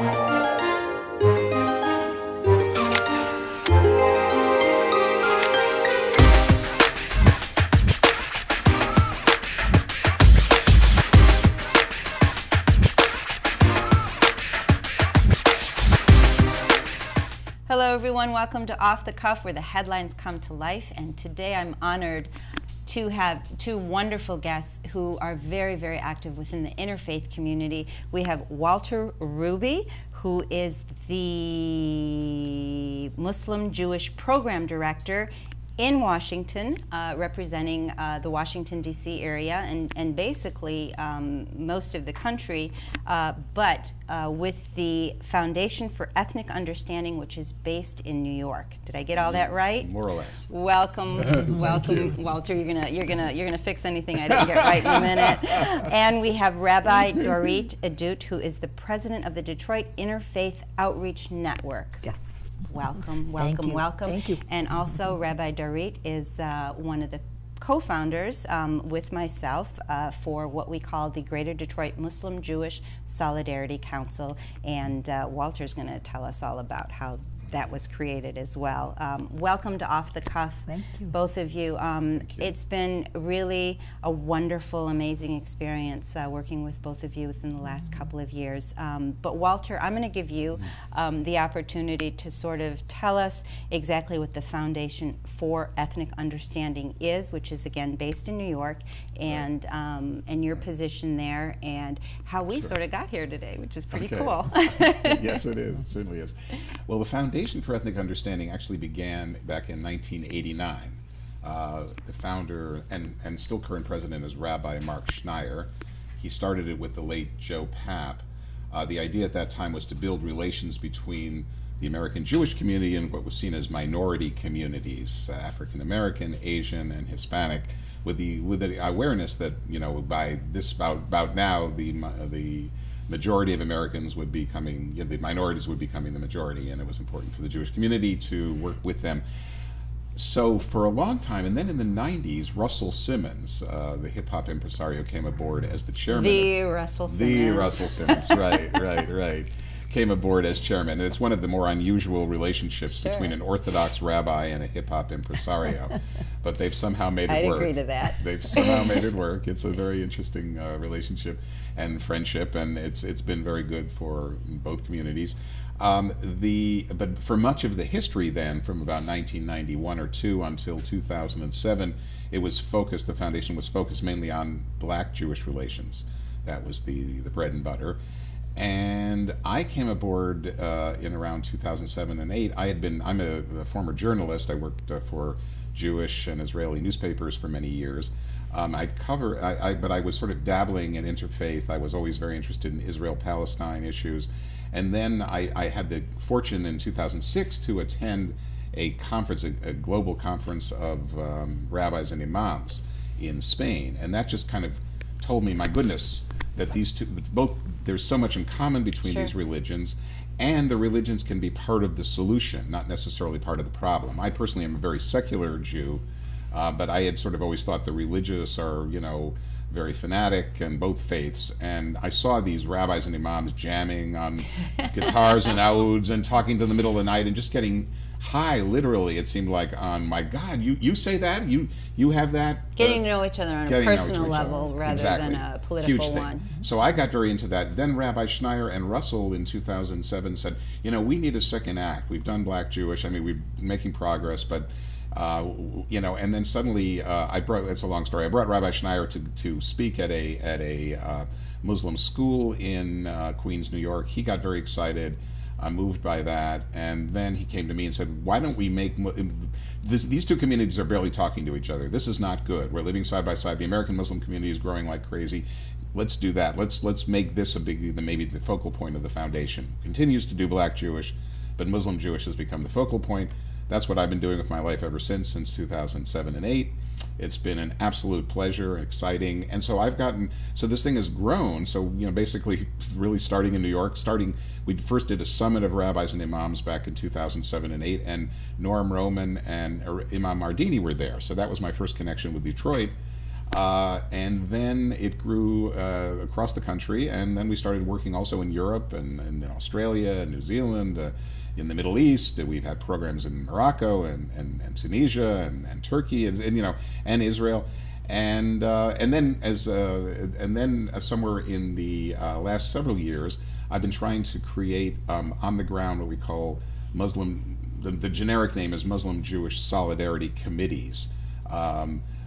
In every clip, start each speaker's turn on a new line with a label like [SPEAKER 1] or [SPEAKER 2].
[SPEAKER 1] Hello everyone, welcome to Off the Cuff, where the headlines come to life. And today I'm honored to have two wonderful guests who are very, very active within the interfaith community. We have Walter Ruby, who is the Muslim Jewish Program Director in Washington, representing the Washington, D.C. area and basically most of the country, but with the Foundation for Ethnic Understanding, which is based in New York. Did I get all that right?
[SPEAKER 2] More or less.
[SPEAKER 1] Welcome, welcome, Walter. You're gonna fix anything I didn't get right in a minute. And we have Rabbi Dorit Adut, who is the president of the Detroit Interfaith Outreach Network.
[SPEAKER 3] Yes.
[SPEAKER 1] Welcome,
[SPEAKER 3] Thank
[SPEAKER 1] welcome,
[SPEAKER 3] you.
[SPEAKER 1] welcome.
[SPEAKER 3] Thank you.
[SPEAKER 1] And also, Rabbi Dorit is one of the co-founders with myself for what we call the Greater Detroit Muslim Jewish Solidarity Council. And Walter's going to tell us all about how that was created as well. Welcome to Off the Cuff,
[SPEAKER 3] Thank you.
[SPEAKER 1] both of you.
[SPEAKER 2] Thank you.
[SPEAKER 1] It's been really a wonderful, amazing experience working with both of you within the last couple of years. But Walter, I'm going to give you the opportunity to sort of tell us exactly what the Foundation for Ethnic Understanding is, which is again based in New York, and your position there, and how we sort of got here today, which is pretty cool.
[SPEAKER 2] Yes, it is. It certainly is. Well, the Foundation for Ethnic Understanding actually began back in 1989. The founder and still current president is Rabbi Mark Schneier. He started it with the late Joe Papp. The idea at that time was to build relations between the American Jewish community and what was seen as minority communities, African American, Asian, and Hispanic, with the awareness that, you know, by this about now the majority of Americans would be coming, the minorities would be becoming the majority, and it was important for the Jewish community to work with them. So for a long time, and then in the 90s, Russell Simmons, the hip-hop impresario, came aboard as the chairman.
[SPEAKER 1] The Russell Simmons,
[SPEAKER 2] right. Came aboard as chairman. And it's one of the more unusual relationships between an Orthodox rabbi and a hip-hop impresario. But they've somehow made it work.
[SPEAKER 1] I'd agree to that.
[SPEAKER 2] They've somehow made it work. It's a very interesting relationship and friendship, and it's been very good for both communities. But for much of the history then, from about 1991 or 2 until 2007, the foundation was focused mainly on black Jewish relations. That was the bread and butter. And I came aboard in around 2007 and 8. I'm a former journalist. I worked for Jewish and Israeli newspapers for many years. But I was sort of dabbling in interfaith. I was always very interested in Israel-Palestine issues. And then I had the fortune in 2006 to attend a conference, a global conference of rabbis and imams in Spain. And that just kind of told me, my goodness, that these two, there's so much in common between these religions, and the religions can be part of the solution, not necessarily part of the problem. I personally am a very secular Jew, but I had sort of always thought the religious are, you know, very fanatic in both faiths, and I saw these rabbis and imams jamming on guitars and ouds and talking to the middle of the night and just getting high, literally. It seemed like, on my God, you say that? You have that?
[SPEAKER 1] Getting to know each other on a personal level rather than a political one.
[SPEAKER 2] So I got very into that. Then Rabbi Schneier and Russell in 2007 said, you know, we need a second act. We've done black Jewish. I mean, we're making progress, but you know, and then suddenly it's a long story. I brought Rabbi Schneier to speak at a Muslim school in Queens, New York. He got very excited, moved by that, and then he came to me and said, why don't we make these two communities are barely talking to each other. This is not good. We're living side by side. The American Muslim community is growing like crazy. Let's do that. Let's make this maybe the focal point of the foundation. Continues to do black Jewish, but Muslim Jewish has become the focal point. That's what I've been doing with my life ever since 2007 and 8. It's been an absolute pleasure, exciting, and so this thing has grown. So, you know, basically really starting in New York, we first did a summit of rabbis and imams back in 2007 and 8, and Norm Roman and Imam Mardini were there. So that was my first connection with Detroit. And then it grew across the country, and then we started working also in Europe and in Australia and New Zealand, in the Middle East. We've had programs in Morocco and Tunisia and Turkey and Israel. And then somewhere in the last several years, I've been trying to create on the ground what we call the generic name is Muslim Jewish Solidarity Committees,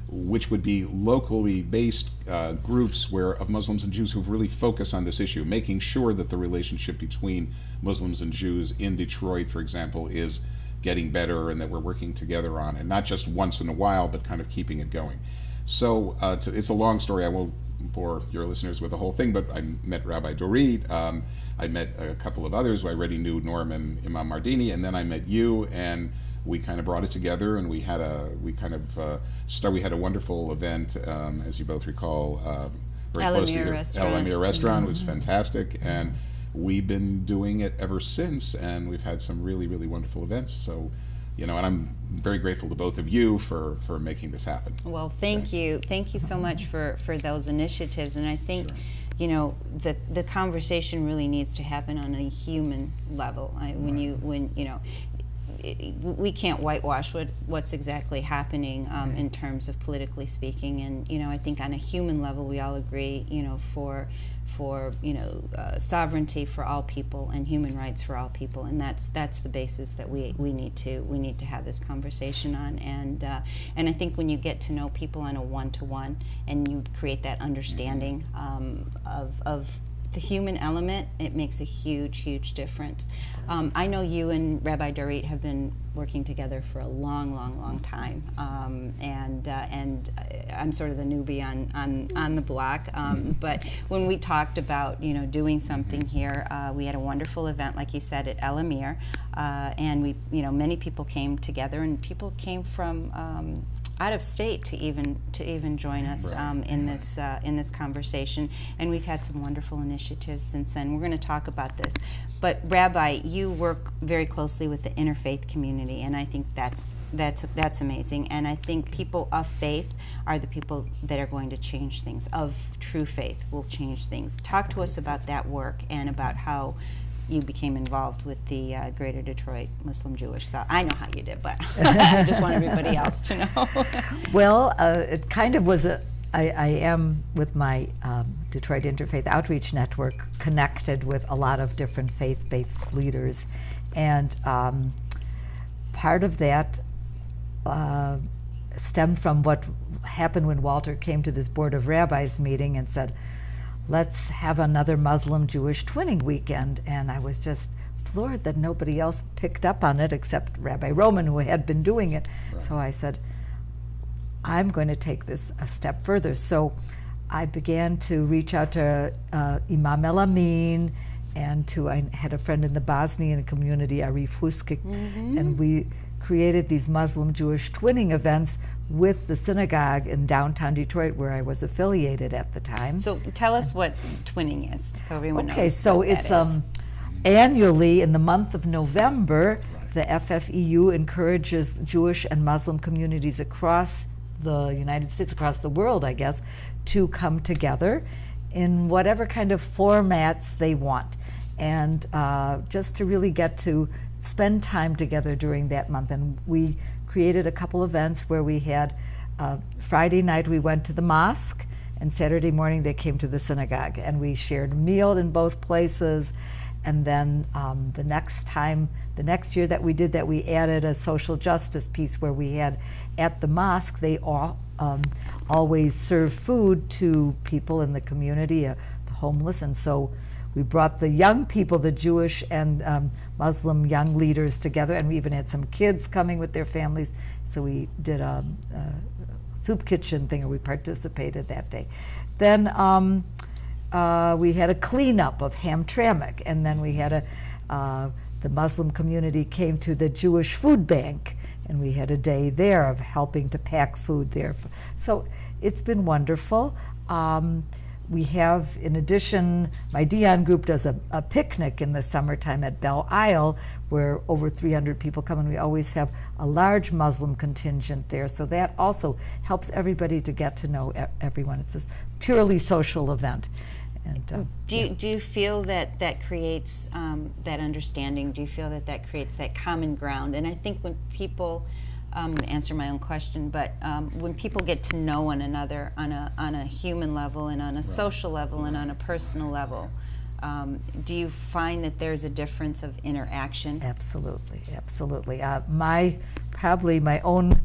[SPEAKER 2] which would be locally based groups of Muslims and Jews who really focus on this issue, making sure that the relationship between Muslims and Jews in Detroit, for example, is getting better, and that we're working together on it, not just once in a while, but kind of keeping it going. So it's a long story. I won't bore your listeners with the whole thing, but I met Rabbi Dorit. I met a couple of others who I already knew, Norm and Imam Mardini, and then I met you, and we kind of brought it together, and we had a wonderful event, as you both recall, very close to here, El Amir Restaurant, which was fantastic, and we've been doing it ever since, and we've had some really, really wonderful events. So, and I'm very grateful to both of you for making this happen.
[SPEAKER 1] Well, thank you so much for those initiatives, and I think. Sure. The conversation really needs to happen on a human level. We can't whitewash what's exactly happening in terms of politically speaking, and I think on a human level we all agree, for sovereignty for all people and human rights for all people, and that's the basis that we need to have this conversation on, and I think when you get to know people on a one-to-one and you create that understanding of the human element, it makes a huge difference. I know you and Rabbi Dorit have been working together for a long time, and I'm sort of the newbie on the block. But when we talked about doing something here, we had a wonderful event, like you said, at El Amir, and we many people came together, and people came from out of state to even join us in this conversation, and we've had some wonderful initiatives since then. We're going to talk about this, but Rabbi, you work very closely with the interfaith community, and I think that's amazing. And I think people of faith are the people that are going to change things. Of true faith will change things. Talk to us about that work and about how you became involved with the Greater Detroit Muslim Jewish. I know how you did, but I just want everybody else to know.
[SPEAKER 3] Well, it kind of was I am, with my Detroit Interfaith Outreach Network, connected with a lot of different faith-based leaders, and part of that stemmed from what happened when Walter came to this Board of Rabbis meeting and said, let's have another Muslim-Jewish twinning weekend. And I was just floored that nobody else picked up on it except Rabbi Roman, who had been doing it. Right. So I said, I'm going to take this a step further. So I began to reach out to Imam El Amin, and I had a friend in the Bosnian community, Arif Huskik, and we created these Muslim-Jewish twinning events with the synagogue in downtown Detroit, where I was affiliated at the time.
[SPEAKER 1] So tell us what twinning is, so everyone knows.
[SPEAKER 3] Okay, so it's annually in the month of November, the FFEU encourages Jewish and Muslim communities across the United States, across the world, I guess, to come together in whatever kind of formats they want, and just to really get to spend time together during that month. And we created a couple events where we had Friday night we went to the mosque, and Saturday morning they came to the synagogue, and we shared a meal in both places. And then the next year that we did that, we added a social justice piece where we had at the mosque, they all always serve food to people in the community, the homeless, and so we brought the young people, the Jewish and Muslim young leaders together, and we even had some kids coming with their families. So we did a soup kitchen thing, or we participated that day. Then we had a cleanup of Hamtramck, and then we had the Muslim community came to the Jewish food bank, and we had a day there of helping to pack food there. So it's been wonderful. we have, in addition, my Dion group does a picnic in the summertime at Belle Isle, where over 300 people come, and we always have a large Muslim contingent there. So that also helps everybody to get to know everyone. It's a purely social event. And,
[SPEAKER 1] do you feel that that creates that understanding? Do you feel that that creates that common ground? And I think when people, I'm going to answer my own question, but when people get to know one another on a human level and on a social level and on a personal level, do you find that there's a difference of interaction?
[SPEAKER 3] Absolutely, absolutely. Probably my own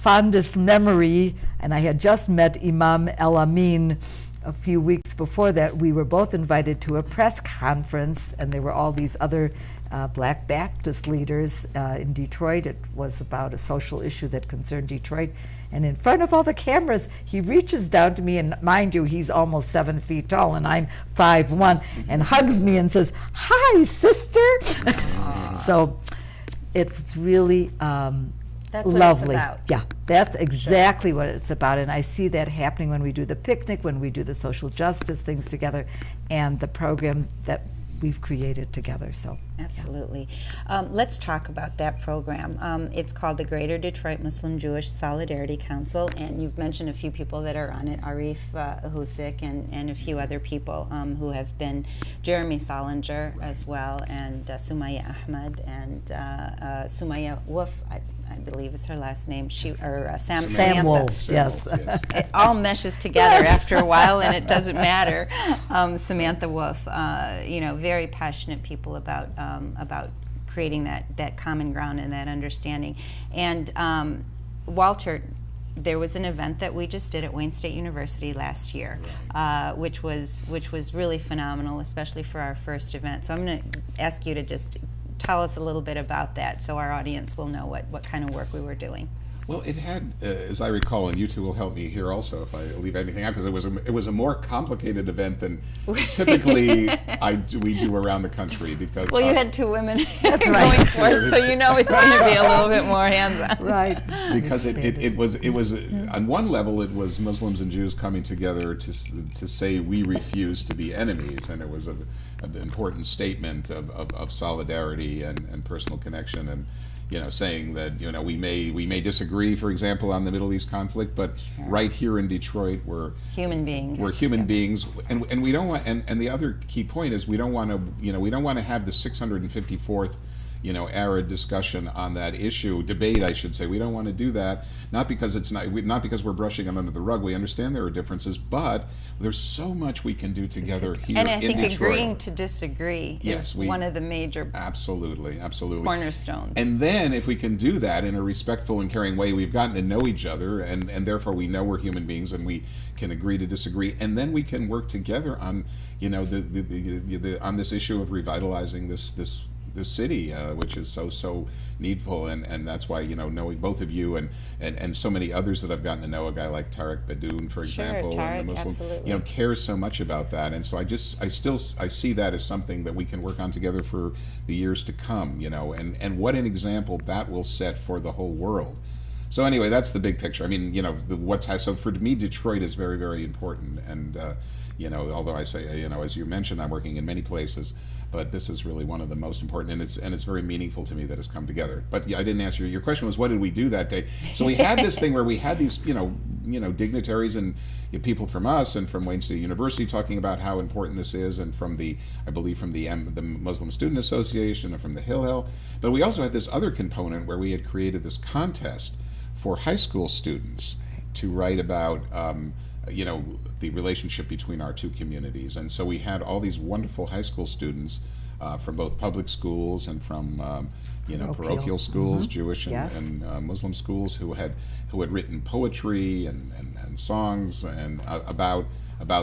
[SPEAKER 3] fondest memory, and I had just met Imam El Amin a few weeks before that. We were both invited to a press conference, and there were all these other Black Baptist leaders in Detroit. It was about a social issue that concerned Detroit. And in front of all the cameras, he reaches down to me, and mind you, he's almost 7 feet tall, and I'm 5'1", and hugs me and says, "Hi, sister." So it was really
[SPEAKER 1] That's what
[SPEAKER 3] lovely.
[SPEAKER 1] it's about.
[SPEAKER 3] Yeah, that's exactly what it's about. And I see that happening when we do the picnic, when we do the social justice things together, and the program that we've created together. So
[SPEAKER 1] absolutely. Let's talk about that program. It's called the Greater Detroit Muslim Jewish Solidarity Council, and you've mentioned a few people that are on it, Arif Husik and a few other people who have been, Jeremy Solinger as well, and Sumaya Ahmed, and Sumaya Wolf, I believe is her last name.
[SPEAKER 3] Sam Wolf, yes.
[SPEAKER 1] It all meshes together after a while, and it doesn't matter. Samantha Wolf, very passionate people about creating that common ground and that understanding. And Walter, there was an event that we just did at Wayne State University last year, which was really phenomenal, especially for our first event. So I'm going to ask you to just tell us a little bit about that so our audience will know what kind of work we were doing.
[SPEAKER 2] Well, it had, as I recall, and you two will help me here also if I leave anything out, because it was a more complicated event than typically we do around the country. Because
[SPEAKER 1] well, you had two women
[SPEAKER 3] That's
[SPEAKER 1] going
[SPEAKER 3] right.
[SPEAKER 1] for it, so you know it's going to be a little bit more hands-on.
[SPEAKER 3] right.
[SPEAKER 2] Because it was on one level it was Muslims and Jews coming together to say we refuse to be enemies, and it was an important statement of solidarity and personal connection, and saying that we may disagree, for example, on the Middle East conflict, but right here in Detroit we're
[SPEAKER 1] human beings.
[SPEAKER 2] We're human beings, and we don't want. And the other key point is we don't want to have the 654th arid discussion on that issue, debate, I should say. We don't want to do that, not because because we're brushing them under the rug. We understand there are differences, but there's so much we can do together here
[SPEAKER 1] and I
[SPEAKER 2] in
[SPEAKER 1] think
[SPEAKER 2] Detroit.
[SPEAKER 1] Agreeing to disagree is one of the major
[SPEAKER 2] absolutely
[SPEAKER 1] cornerstones.
[SPEAKER 2] And then if we can do that in a respectful and caring way, we've gotten to know each other, and therefore we know we're human beings, and we can agree to disagree, and then we can work together on on this issue of revitalizing this city, which is so needful, and that's why knowing both of you and so many others that I've gotten to know, a guy like Tariq Badoun, for example,
[SPEAKER 1] Tariq,
[SPEAKER 2] and the Muslim,
[SPEAKER 1] absolutely.
[SPEAKER 2] Cares so much about that, and so I see that as something that we can work on together for the years to come, and what an example that will set for the whole world. So anyway, that's the big picture. I mean, so for me, Detroit is very, very important, and although I say, as you mentioned, I'm working in many places, but this is really one of the most important, and it's very meaningful to me that it's come together. But yeah, I didn't answer your question. Was what did we do that day? So we had this thing where we had these dignitaries and people from us and from Wayne State University talking about how important this is, and from the Muslim Student Association and from the Hillel. But we also had this other component where we had created this contest for high school students to write about the relationship between our two communities. And so we had all these wonderful high school students from both public schools and from parochial schools, Jewish and Muslim schools, who had written poetry and songs and about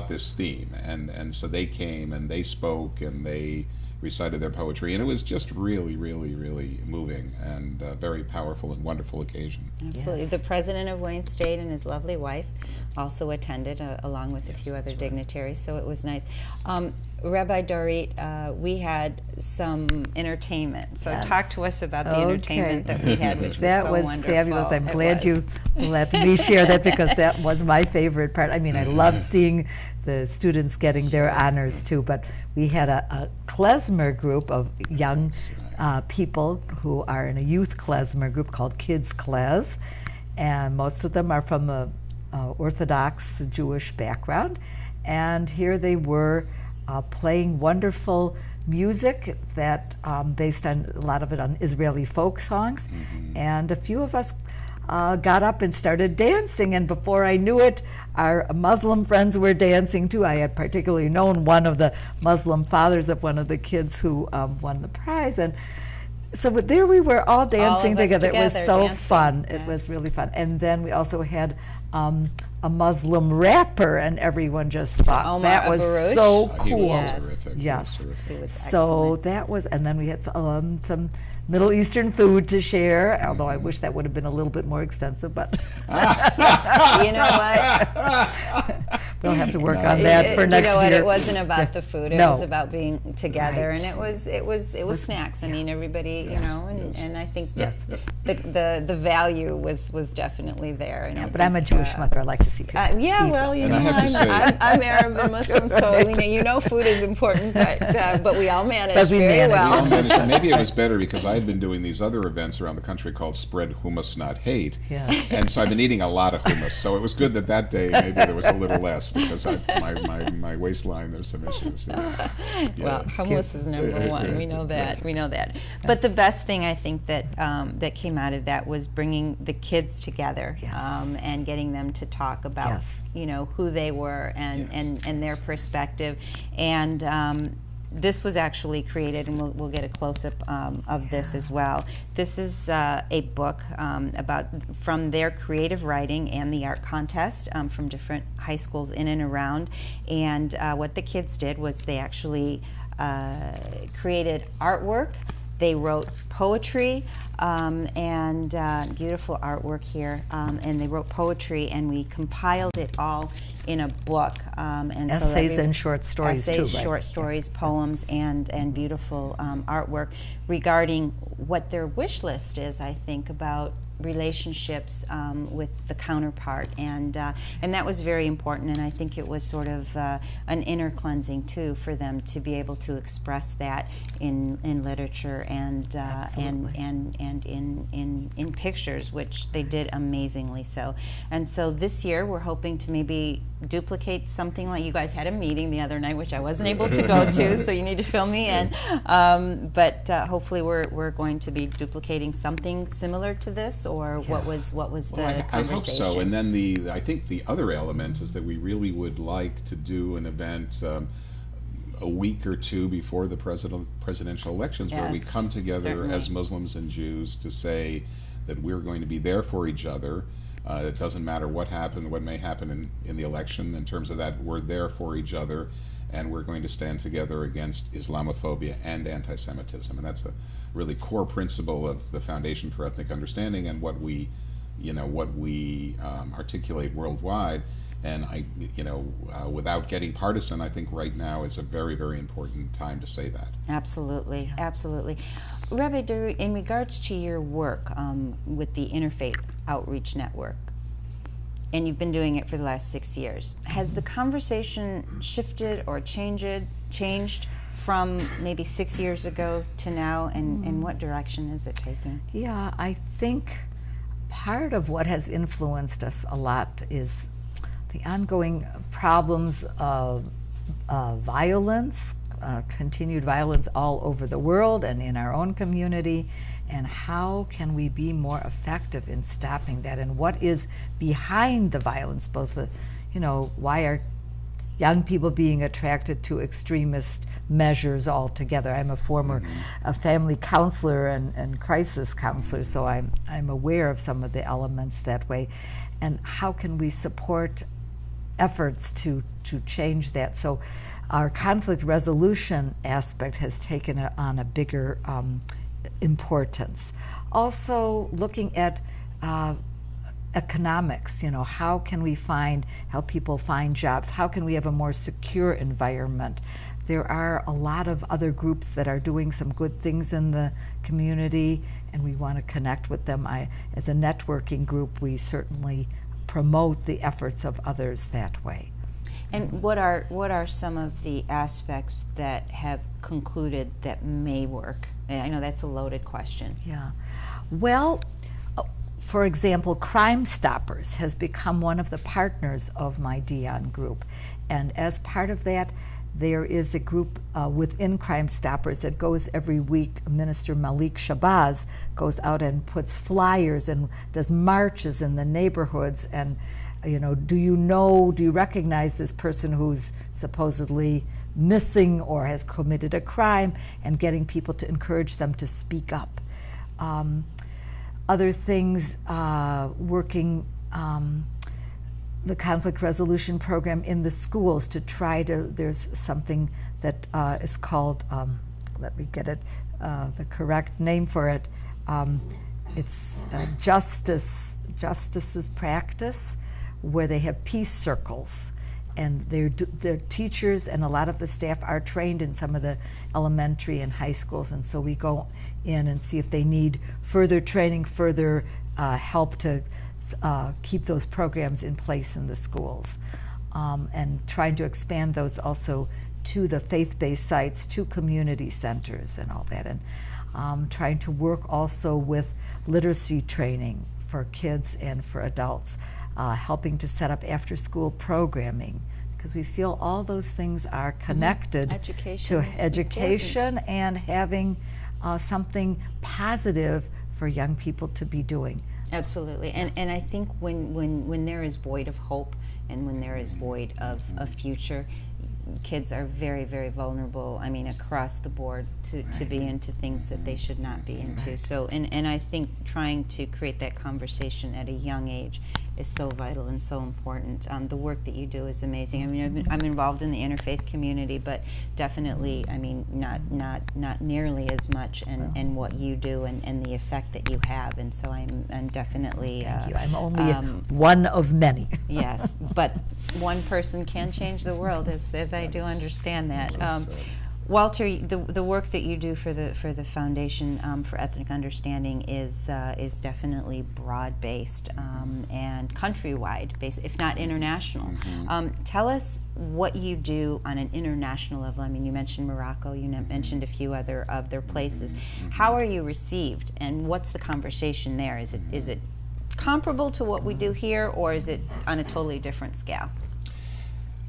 [SPEAKER 2] this theme. And so they came and they spoke and they recited their poetry, and it was just really, really, really moving and a very powerful and wonderful occasion.
[SPEAKER 1] Absolutely. Yes. The president of Wayne State and his lovely wife also attended, along with a few other dignitaries, so it was nice. Rabbi Dorit, we had some entertainment, so
[SPEAKER 3] Yes.
[SPEAKER 1] talk to us about the
[SPEAKER 3] Okay.
[SPEAKER 1] entertainment that we had, which was
[SPEAKER 3] That
[SPEAKER 1] so
[SPEAKER 3] was
[SPEAKER 1] wonderful.
[SPEAKER 3] fabulous. I'm
[SPEAKER 1] It
[SPEAKER 3] glad
[SPEAKER 1] was.
[SPEAKER 3] you let me share that, because that was my favorite part. I mean, I loved seeing the students getting their honors too, but we had a klezmer group of young people who are in a youth klezmer group called Kids Klez, and most of them are from a Orthodox Jewish background, and here they were playing wonderful music that based on a lot of it on Israeli folk songs, and a few of us got up and started dancing, and before I knew it, our Muslim friends were dancing too. I had particularly known one of the Muslim fathers of one of the kids who won the prize, and so there we were all dancing
[SPEAKER 1] of us
[SPEAKER 3] together. It was
[SPEAKER 1] together
[SPEAKER 3] so
[SPEAKER 1] dancing.
[SPEAKER 3] fun. It
[SPEAKER 1] Yes.
[SPEAKER 3] was really fun. And then we also had a Muslim rapper, and everyone just thought
[SPEAKER 1] Omar
[SPEAKER 3] that was
[SPEAKER 1] Abarouche.
[SPEAKER 3] so
[SPEAKER 2] He
[SPEAKER 3] cool.
[SPEAKER 2] was
[SPEAKER 1] Yes.
[SPEAKER 2] terrific. He
[SPEAKER 3] Yes.
[SPEAKER 2] was terrific.
[SPEAKER 1] It was
[SPEAKER 3] So
[SPEAKER 1] excellent.
[SPEAKER 3] that was, and then we had some Middle Eastern food to share, although I wish that would have been a little bit more extensive, but
[SPEAKER 1] You know what?
[SPEAKER 3] we'll have to work on that for next
[SPEAKER 1] you know what?
[SPEAKER 3] year.
[SPEAKER 1] It wasn't about the food. It
[SPEAKER 3] No.
[SPEAKER 1] was about being together,
[SPEAKER 3] Right.
[SPEAKER 1] and it was snacks. I mean, everybody, you know, and I think
[SPEAKER 3] Yes.
[SPEAKER 1] the value was definitely there. And
[SPEAKER 3] Yeah,
[SPEAKER 1] I
[SPEAKER 3] but I'm a
[SPEAKER 1] think,
[SPEAKER 3] Jewish mother. I like to see people.
[SPEAKER 1] yeah,
[SPEAKER 3] eat.
[SPEAKER 1] well, you
[SPEAKER 2] And
[SPEAKER 1] know,
[SPEAKER 2] I have to say-
[SPEAKER 1] I'm Arab and Muslim, so you know, food is important, but we all manage
[SPEAKER 3] But we
[SPEAKER 1] very
[SPEAKER 3] manage.
[SPEAKER 2] We all
[SPEAKER 1] well.
[SPEAKER 2] managed to- maybe it was better because I had been doing these other events around the country called Spread Hummus Not Hate,
[SPEAKER 3] Yeah.
[SPEAKER 2] and so I've been eating a lot of hummus. So it was good that day maybe there was a little less because my waistline, there's some issues. Yes.
[SPEAKER 1] Well,
[SPEAKER 2] Yeah.
[SPEAKER 1] hummus is number one. We know that. We know that. But the best thing I think that that came out of that was bringing the kids together,
[SPEAKER 3] Yes.
[SPEAKER 1] and getting them to talk about
[SPEAKER 3] Yes.
[SPEAKER 1] you know who they were and
[SPEAKER 2] Yes.
[SPEAKER 1] and their perspective. And this was actually created, and we'll get a close-up of this as well. This is a book about from their creative writing and the art contest from different high schools in and around. And what the kids did was they actually created artwork. They wrote poetry and beautiful artwork here, and they wrote poetry, and we compiled it all in a book. And so that
[SPEAKER 3] Essays and short stories too,
[SPEAKER 1] essays,
[SPEAKER 3] right?
[SPEAKER 1] short stories, poems, and beautiful artwork regarding what their wish list is. I think about relationships with the counterpart, and that was very important. And I think it was sort of an inner cleansing too for them to be able to express that in literature and in pictures, which they did amazingly so. And so this year we're hoping to maybe duplicate something like you guys had a meeting the other night, which I wasn't able to go to, so you need to fill me in. But hopefully we're going to be duplicating something similar to this, or what was the
[SPEAKER 2] Well, I hope
[SPEAKER 1] conversation?
[SPEAKER 2] so. And then I think the other element is that we really would like to do an event a week or two before the presidential elections, where we
[SPEAKER 1] Yes,
[SPEAKER 2] come together
[SPEAKER 1] certainly.
[SPEAKER 2] as Muslims and Jews to say that we're going to be there for each other. It doesn't matter what may happen in the election in terms of that. We're there for each other, and we're going to stand together against Islamophobia and anti-Semitism. And that's a really core principle of the Foundation for Ethnic Understanding and what we articulate worldwide. And without getting partisan, I think right now is a very, very important time to say that.
[SPEAKER 1] Absolutely, absolutely. Rabbi Duri, in regards to your work with the Interfaith Outreach Network, and you've been doing it for the last 6 years, has the conversation shifted or changed from maybe 6 years ago to now, and what direction is it taking?
[SPEAKER 3] Yeah, I think part of what has influenced us a lot is the ongoing problems of violence, continued violence all over the world and in our own community, and how can we be more effective in stopping that, and what is behind the violence, both why are young people being attracted to extremist measures altogether. I'm a former family counselor and crisis counselor, so I'm aware of some of the elements that way. And how can we support efforts to change that? So our conflict resolution aspect has taken on a bigger importance. Also looking at economics, how can we help people find jobs? How can we have a more secure environment? There are a lot of other groups that are doing some good things in the community, and we want to connect with them. As a networking group, we certainly promote the efforts of others that way.
[SPEAKER 1] And what are some of the aspects that have concluded that may work? And I know that's a loaded question.
[SPEAKER 3] Yeah. Well, for example, Crime Stoppers has become one of the partners of my Dion group. And as part of that, there is a group within Crime Stoppers that goes every week. Minister Malik Shabazz goes out and puts flyers and does marches in the neighborhoods, and do you recognize this person who's supposedly missing or has committed a crime, and getting people to encourage them to speak up. Other things, working the conflict resolution program in the schools to try to, there's something that is called, let me get it, the correct name for it. It's Justice's Practice, where they have peace circles. And their teachers and a lot of the staff are trained in some of the elementary and high schools, and so we go in and see if they need further training, further help to keep those programs in place in the schools, and trying to expand those also to the faith-based sites, to community centers and all that, and trying to work also with literacy training for kids and for adults, helping to set up after-school programming, because we feel all those things are connected to education and having something positive for young people to be doing.
[SPEAKER 1] Absolutely, and I think when there is void of hope and when there is void of a future, kids are very, very vulnerable, I mean, across the board to be into things that they should not be into. So, and I think trying to create that conversation at a young age is so vital and so important. The work that you do is amazing. I mean, I'm involved in the interfaith community, but definitely, I mean, not nearly as much in what you do and the effect that you have. And so I'm definitely.
[SPEAKER 3] Thank you. I'm only one of many.
[SPEAKER 1] Yes, but one person can change the world, as I do understand that. Walter, the work that you do for the Foundation for Ethnic Understanding is definitely broad-based and countrywide, based, if not international. Tell us what you do on an international level. I mean, you mentioned Morocco, you mentioned a few other of their places. How are you received, and what's the conversation there? Is it comparable to what we do here, or is it on a totally different scale?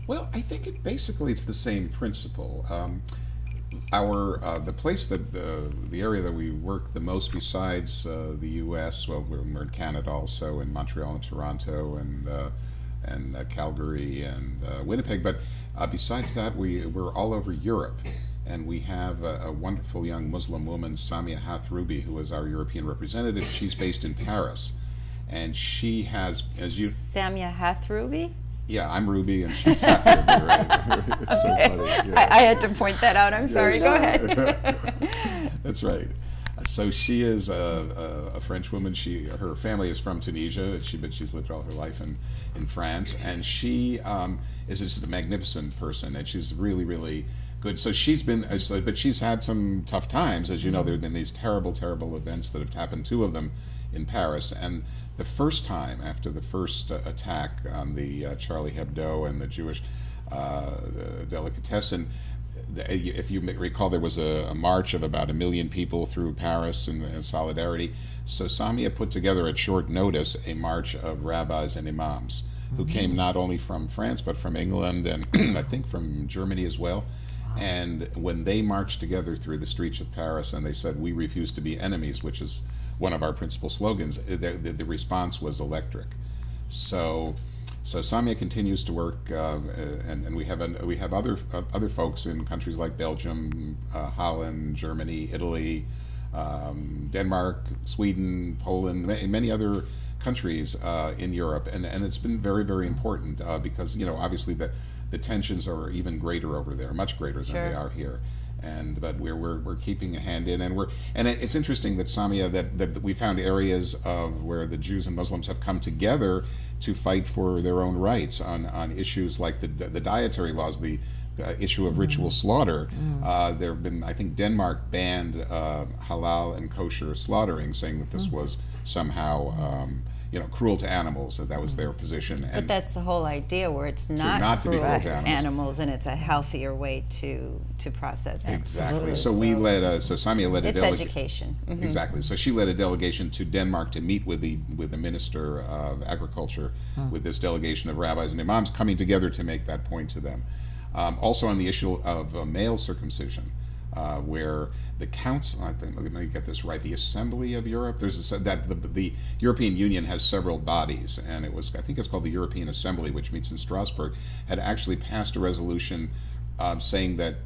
[SPEAKER 2] Well, I think it's the same principle. The place that the area that we work the most besides the U.S. Well, we're in Canada also, in Montreal and Toronto and Calgary and Winnipeg. But besides that, we're all over Europe, and we have a wonderful young Muslim woman, Samia Hathroubi, who is our European representative. She's based in Paris, and she has, as you.
[SPEAKER 1] Samia Hathroubi?
[SPEAKER 2] Yeah, I'm Ruby and she's Hathroubi, right? It's so funny. Yeah.
[SPEAKER 1] I had to point that out. I'm sorry.
[SPEAKER 2] Yes.
[SPEAKER 1] Go ahead.
[SPEAKER 2] That's right. So she is a French woman. Her family is from Tunisia, but she's lived all her life in France. And she is just a magnificent person, and she's really, really good. So but she's had some tough times. As you know, there have been these terrible, terrible events that have happened, 2 of them in Paris. And the first time, after the first attack on the Charlie Hebdo and the Jewish delicatessen, if you recall, there was a march of about 1 million people through Paris in solidarity. So Samia put together at short notice a march of rabbis and imams who came not only from France but from England and I think from Germany as well. And when they marched together through the streets of Paris and they said, "We refuse to be enemies," which is one of our principal slogans, the response was electric. So Samia continues to work, and we have other folks in countries like Belgium, Holland, Germany, Italy, Denmark, Sweden, Poland, many other countries in Europe, and it's been very, very important because obviously the tensions are even greater over there, much greater than they are here. but we're keeping a hand in, and it's interesting that Samia, that we found areas of where the Jews and Muslims have come together to fight for their own rights on issues like the dietary laws, the issue of ritual slaughter. There have been, I think Denmark banned halal and kosher slaughtering, saying that this was somehow cruel to animals. That was their position.
[SPEAKER 1] But that's the whole idea, where it's not
[SPEAKER 2] to be
[SPEAKER 1] cruel
[SPEAKER 2] to
[SPEAKER 1] animals, and it's a healthier way to process.
[SPEAKER 2] Exactly. So we led so Samia led a
[SPEAKER 1] it's
[SPEAKER 2] delegation.
[SPEAKER 1] education.
[SPEAKER 2] Exactly. So she led a delegation to Denmark to meet with the Minister of Agriculture, with this delegation of rabbis and imams coming together to make that point to them. Also on the issue of male circumcision, where the Council, I think, let me get this right, the Assembly of Europe, the European Union has several bodies, and I think it's called the European Assembly, which meets in Strasbourg, had actually passed a resolution saying that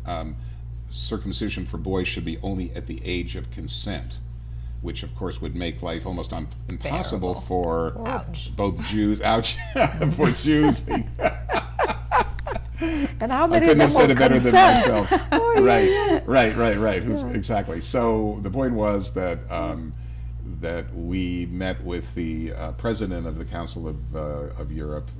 [SPEAKER 2] circumcision for boys should be only at the age of consent, which of course would make life almost impossible for both Jews, for Jews.
[SPEAKER 3] And how many
[SPEAKER 2] I couldn't have said it better than myself. Right. Exactly. So the point was that that we met with the president of the Council of Europe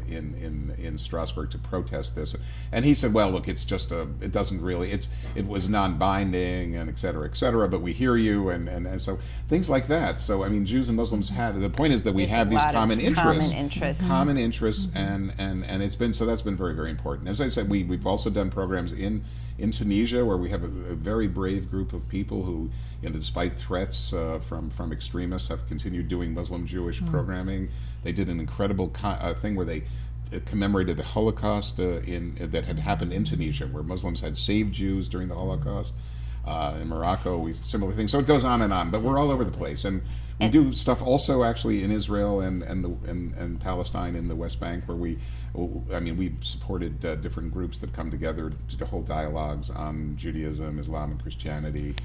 [SPEAKER 2] in Strasbourg to protest this, and he said, "Well, look, it's just it doesn't really, it was non-binding and et cetera, but we hear you," and so things like that. So I mean, Jews and Muslims have, the point is that we have these common interests, and it's been, so that's been very, very important. As I said, we've also done programs in Tunisia, where we have a very brave group of people who, despite threats from extremists, have continued doing Muslim-Jewish programming. They did an incredible thing where they commemorated the Holocaust that had happened in Tunisia, where Muslims had saved Jews during the Holocaust. In Morocco, similar things. So it goes on and on, but we're all over the place, and we do stuff also actually in Israel and Palestine in the West Bank, where we supported different groups that come together to hold dialogues on Judaism, Islam, and Christianity.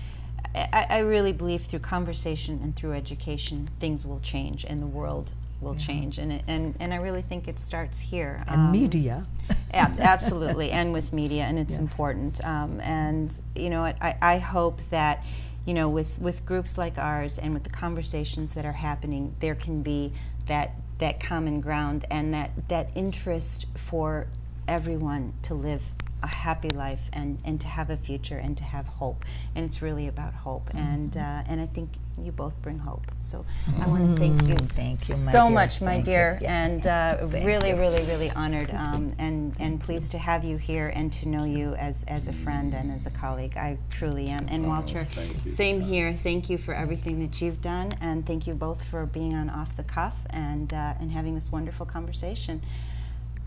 [SPEAKER 1] I really believe through conversation and through education, things will change and the world will change, and I really think it starts here.
[SPEAKER 3] And media.
[SPEAKER 1] Absolutely, and with media, and it's important. And I hope that with groups like ours and with the conversations that are happening, there can be that common ground and that interest for everyone to live a happy life and to have a future and to have hope. And it's really about hope, and I think you both bring hope. So I want to thank you, so much, my dear, and really honored and pleased to have you here and to know you as a friend and as a colleague. I truly am. And Walter, same here. Thank you for everything that you've done, and thank you both for being on Off the Cuff and having this wonderful conversation.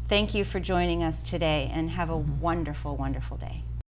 [SPEAKER 1] Thank you for joining us today, and have a wonderful, wonderful day.